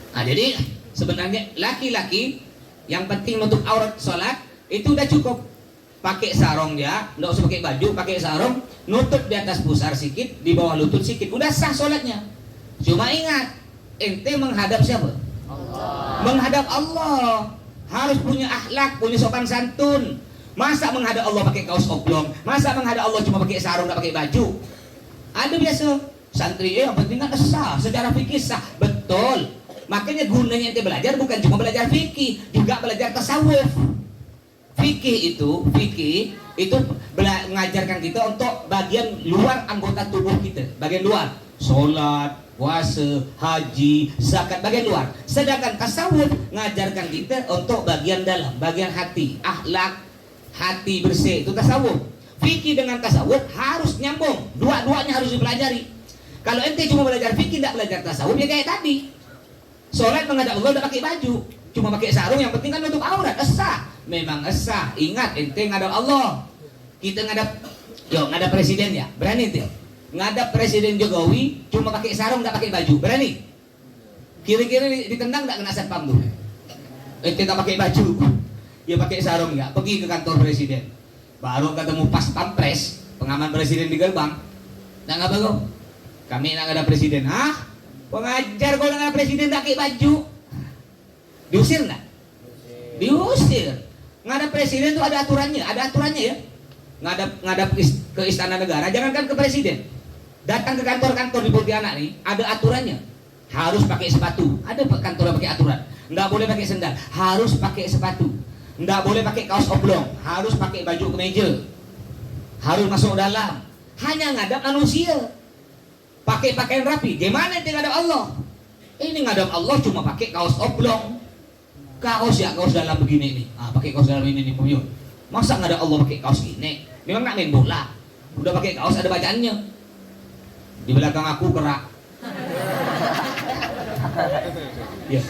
Nah, jadi sebenarnya laki-laki yang penting untuk aurat sholat itu udah cukup. Pakai sarung dia, nggak usah pakai baju, pakai sarung, nutup di atas pusar sedikit, di bawah lutut sedikit, udah sah sholatnya. Cuma ingat, ente menghadap siapa? Allah. Menghadap Allah. Harus punya akhlak, punya sopan santun. Masa menghadap Allah pakai kaos oblong? Masa menghadap Allah cuma pakai sarung, nggak pakai baju? Ada biasa santri yang penting kan sah, secara fikih sah, betul. Makanya gunanya ente belajar bukan cuma belajar fikih, juga belajar tasawuf. Fikih itu mengajarkan kita untuk bagian luar anggota tubuh kita, bagian luar, sholat, puasa, haji, zakat, bagian luar. Sedangkan tasawuf mengajarkan kita untuk bagian dalam, bagian hati, akhlak, hati bersih, itu tasawuf. Fikih dengan tasawuf harus nyambung, dua-duanya harus dipelajari. Kalau ente cuma belajar fikih, tidak belajar tasawuf, ya kayak tadi. Sholat menghadap Allah udah pakai baju, cuma pakai sarung, yang penting kan nutup aurat, sah. Memang sah. Ingat, ente ngadap Allah. Kita ngadap presiden ya, berani ente? Ngadap Presiden Jokowi cuma pakai sarung, nggak pakai baju, berani? Kira-kira ditendang nggak kena satpam tuh? Ente nggak pakai baju, ya pakai sarung nggak? Pergi ke kantor presiden, baru ketemu pas pampres, pengaman presiden di gerbang. Nggak bagus. Kami nggak ada presiden, hah? Pengajar kalau nggak presiden pakai baju, diusir nggak? Diusir. Ngadap presiden itu ada aturannya ya. Ngadap ke istana negara, jangankan ke presiden, datang ke kantor-kantor di Pontianak nih, ada aturannya. Harus pakai sepatu. Ada kantor yang pakai aturan. Nggak boleh pakai sendal, harus pakai sepatu. Nggak boleh pakai kaos oblong, harus pakai baju kemeja. Harus masuk dalam. Hanya ngadap manusia. Pakai pakaian rapi. Gimana itu ngadap Allah? Ini ngadap Allah cuma pakai kaos oblong. Kaos dalam begini nih. Pakai kaos dalam ini nih, Puyuh. Masa ngadap Allah pakai kaos gini? Memang nak main bola. Udah pakai kaos ada bacaannya. Di belakang aku kerak. Ya.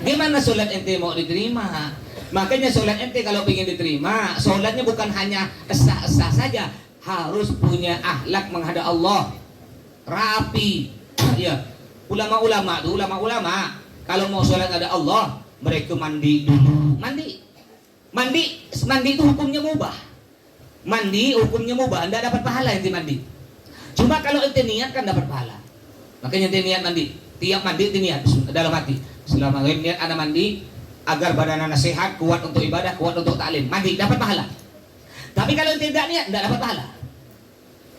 Gimana sholat ente mau diterima? Makanya sholat ente kalau ingin diterima, sholatnya bukan hanya sah-sah saja, harus punya akhlak menghadap Allah. Rapi. Ya. Ulama-ulama kalau mau sholat ada Allah, mereka mandi dulu. Mandi itu hukumnya mubah. Anda dapat pahala ente mandi. Cuma kalau ente niat kan dapat pahala. Makanya ente niat mandi. Tiap mandi ente niat dalam hati. Selama niat ana mandi agar badan ana sehat, kuat untuk ibadah, kuat untuk taklim. Mandi dapat pahala. Tapi kalau ente tidak niat, tidak dapat pahala.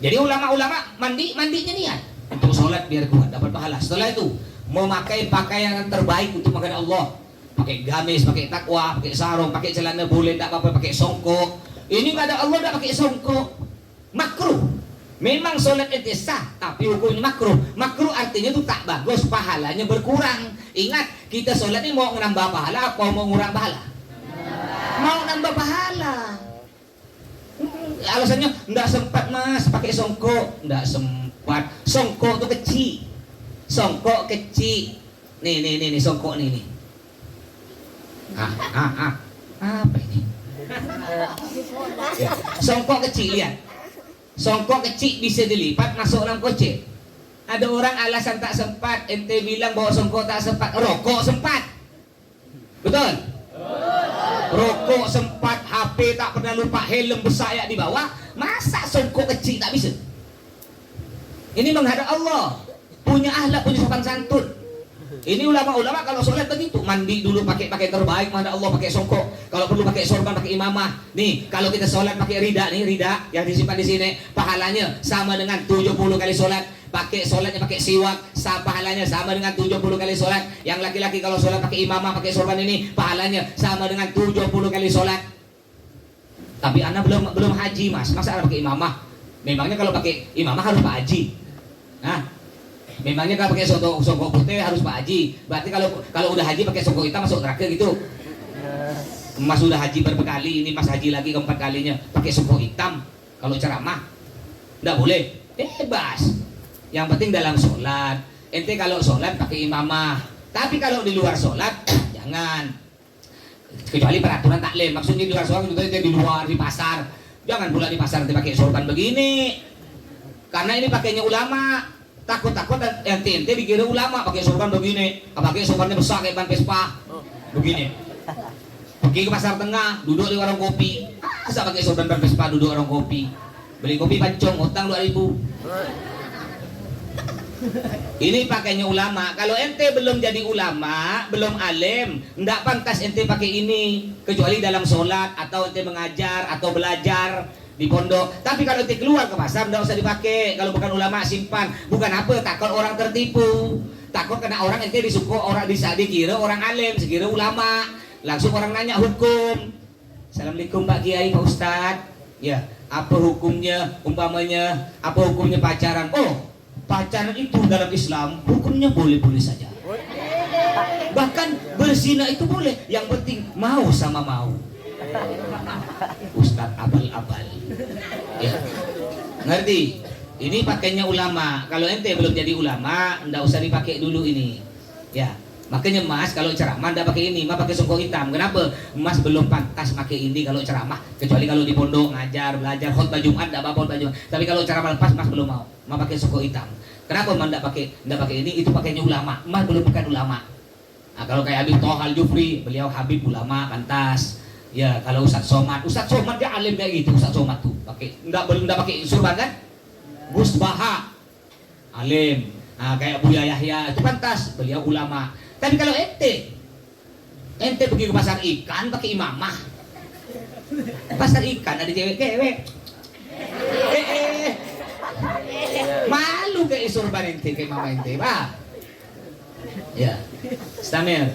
Jadi ulama-ulama mandinya niat untuk sholat biar kuat, dapat pahala. Setelah itu mau pakai pakaian yang terbaik untuk menghadap Allah, pakai gamis, pakai takwa, pakai sarung, pakai celana boleh, tak apa-apa, pakai songkok. Ini nggak ada Allah, tidak pakai songkok, makruh. Memang sholat ente sah, tapi hukumnya makruh. Makruh artinya itu tak bagus, pahalanya berkurang. Ingat, kita sholat ini mau nambah pahala atau mau ngurang pahala? Mau nambah pahala. Alasannya nggak sempat mas pakai songkok, nggak sempat. Songkok itu kecil. Songkok kecil. Nih songkok nih. Apa ini? Ya. Songkok kecil, lihat. Songkok kecil bisa dilipat masuk dalam kocek. Ada orang alasan tak sempat, ente bilang bahwa songkok tak sempat, rokok sempat. Betul? Rokok sempat, HP tak pernah lupa, helm besar di bawah. Masa songkok kecil tak bisa? Ini menghadap Allah, punya akhlak, punya sopan santun. Ini ulama-ulama kalau sholat begitu, mandi dulu pakai pakaian terbaik, menghadap Allah pakai songkok. Kalau perlu pakai sorban, pakai imamah. Nih, kalau kita sholat pakai rida yang disimpan di sini, pahalanya sama dengan 70 kali sholat. Pakai sholatnya pakai siwak, pahalanya sama dengan 70 kali sholat. Yang laki-laki kalau sholat pakai imamah, pakai sorban ini, pahalanya sama dengan 70 kali sholat. Tapi anak belum haji mas, masa anak pakai imamah? Memangnya kalau pakai imamah harus Pak Haji? Memangnya kalau pakai songkok putih harus Pak Haji? Berarti kalau udah haji pakai songkok hitam masuk neraka gitu? Mas udah haji berapa kali, ini mas haji lagi keempat kalinya pakai songkok hitam. Kalau ceramah nggak boleh, bebas. Yang penting dalam sholat. Ente kalau sholat pakai imamah. Tapi kalau di luar sholat jangan. Kecuali peraturan taklim. Maksudnya di luar sholat juga di luar, di pasar. Jangan pula di pasar ente pakai sorban begini. Karena ini pakainya ulama. takut-takut ente dikira ulama pakai sorban begini, pakai sorbannya besar kayak ban Vespa, begini. Pergi ke pasar tengah, duduk di warung kopi, masa pakai sorban ban Vespa duduk warung kopi, beli kopi pancong, utang 2.000. Ini pakainya ulama. Kalau ente belum jadi ulama, belum alim, ndak pantas ente pakai ini, kecuali dalam sholat atau ente mengajar atau belajar di pondok. Tapi kalau ente keluar ke pasar, ndak usah dipakai. Kalau bukan ulama simpan. Bukan apa, takut orang tertipu, takut kena orang ente disuku orang dikira orang alim, sekira ulama, langsung orang nanya hukum. Assalamualaikum Pak Kiai, Pak Ustadz. Ya, apa hukumnya? Umpamanya, apa hukumnya pacaran? Oh, pacaran itu dalam Islam hukumnya boleh-boleh saja. Bahkan berzina itu boleh. Yang penting mau sama mau. Ustadz abal-abal. Ya. Ngerti? Ini pakainya ulama. Kalau ente belum jadi ulama, ndak usah dipakai dulu ini. Ya. Makanya Mas kalau ceramah ndak pakai ini, Mas pakai songkok hitam. Kenapa? Mas belum pantas pakai ini kalau ceramah. Kecuali kalau di pondok ngajar, belajar khotbah Jumat ndak apa-apa khotbah Jumat. Tapi kalau ceramah lepas Mas belum mau. Mas pakai songkok hitam. Kenapa Mas ndak pakai ini? Itu pakainya ulama. Mas belum bukan ulama. Nah, kalau kayak Habib Toha Al-Jufri, beliau Habib ulama pantas. Ya, kalau Ustadz Somad dia alim kayak gitu. Ustadz Somad tuh pakai ndak pakai surban kan? Gus Baha alim. Nah, kayak Buya Yahya itu pantas, beliau ulama. Tapi kalau ente pergi ke pasar ikan pakai imamah, pasar ikan ada cewek-cewek, malu kayak surban ente kayak mama ente, pak? Ya, Stamir.